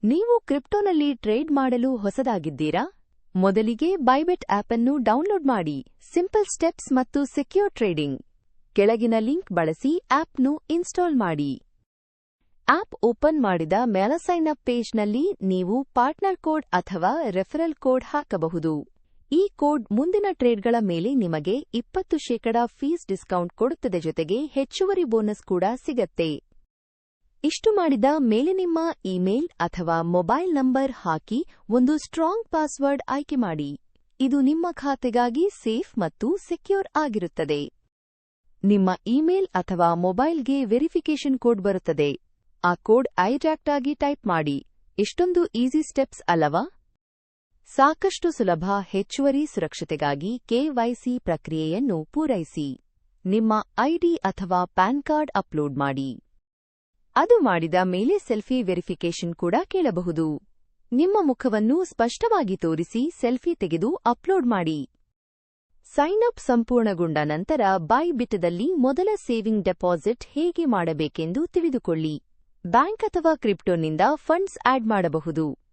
ನೀವು ಕ್ರಿಪ್ಟೋನಲ್ಲಿ ಟ್ರೇಡ್ ಮಾಡಲು ಹೊಸದಾಗಿದ್ದೀರಾ? ಮೊದಲಿಗೆ ಬೈಬಿಟ್ ಆಪ್ ಅನ್ನು ಡೌನ್ಲೋಡ್ ಮಾಡಿ. ಸಿಂಪಲ್ ಸ್ಟೆಪ್ಸ್ ಮತ್ತು ಸೆಕ್ಯೂರ್ ಟ್ರೇಡಿಂಗ್. ಕೆಳಗಿನ ಲಿಂಕ್ ಬಳಸಿ ಆಪ್ನ್ನು ಇನ್ಸ್ಟಾಲ್ ಮಾಡಿ. ಆಪ್ ಓಪನ್ ಮಾಡಿದ ಮೇಲೆ ಸೈನ್ ಅಪ್ ಪೇಜ್ನಲ್ಲಿ ನೀವು ಪಾರ್ಟ್ನರ್ ಕೋಡ್ ಅಥವಾ ರೆಫರಲ್ ಕೋಡ್ ಹಾಕಬಹುದು. ಈ ಕೋಡ್ ಮುಂದಿನ ಟ್ರೇಡ್ಗಳ ಮೇಲೆ ನಿಮಗೆ 20% ಫೀಸ್ ಡಿಸ್ಕೌಂಟ್ ಕೊಡುತ್ತದೆ, ಜೊತೆಗೆ ಹೆಚ್ಚುವರಿ ಬೋನಸ್ ಕೂಡ ಸಿಗತ್ತೆ. ಇಷ್ಟು ಮಾಡಿದ ಮೇಲೆ ನಿಮ್ಮ ಇಮೇಲ್ ಅಥವಾ ಮೊಬೈಲ್ ನಂಬರ್ ಹಾಕಿ ಒಂದು ಸ್ಟ್ರಾಂಗ್ ಪಾಸ್ವರ್ಡ್ ಆಯ್ಕೆ ಮಾಡಿ. ಇದು ನಿಮ್ಮ ಖಾತೆಗಾಗಿ ಸೇಫ್ ಮತ್ತು ಸೆಕ್ಯೂರ್ ಆಗಿರುತ್ತದೆ. ನಿಮ್ಮ ಇಮೇಲ್ ಅಥವಾ ಮೊಬೈಲ್ಗೆ ವೆರಿಫಿಕೇಶನ್ ಕೋಡ್ ಬರುತ್ತದೆ. ಆ ಕೋಡ್ ಐಜಾಕ್ಟ್ ಆಗಿ ಟೈಪ್ ಮಾಡಿ. ಇಷ್ಟೊಂದು ಈಸಿ ಸ್ಟೆಪ್ಸ್ ಅಲ್ಲವಾ? ಸಾಕಷ್ಟು ಸುಲಭ. ಹೆಚ್ಚುವರಿ ಸುರಕ್ಷತೆಗಾಗಿ ಕೆವೈಸಿ ಪ್ರಕ್ರಿಯೆಯನ್ನು ಪೂರೈಸಿ. ನಿಮ್ಮ ಐಡಿ ಅಥವಾ ಪ್ಯಾನ್ ಕಾರ್ಡ್ ಅಪ್ಲೋಡ್ ಮಾಡಿ. ಅದು ಮಾಡಿದ ಮೇಲೆ ಸೆಲ್ಫಿ ವೆರಿಫಿಕೇಶನ್ ಕೂಡ ಕೇಳಬಹುದು. ನಿಮ್ಮ ಮುಖವನ್ನು ಸ್ಪಷ್ಟವಾಗಿ ತೋರಿಸಿ ಸೆಲ್ಫಿ ತೆಗೆದು ಅಪ್ಲೋಡ್ ಮಾಡಿ. ಸೈನ್ ಅಪ್ ಸಂಪೂರ್ಣಗೊಂಡ ನಂತರ ಬೈಬಿಟ್ದಲ್ಲಿ ಮೊದಲ ಸೇವಿಂಗ್ ಡೆಪಾಸಿಟ್ ಹೇಗೆ ಮಾಡಬೇಕೆಂದು ತಿಳಿದುಕೊಳ್ಳಿ. ಬ್ಯಾಂಕ್ ಅಥವಾ ಕ್ರಿಪ್ಟೋನಿಂದ ಫಂಡ್ಸ್ ಆಡ್ ಮಾಡಬಹುದು.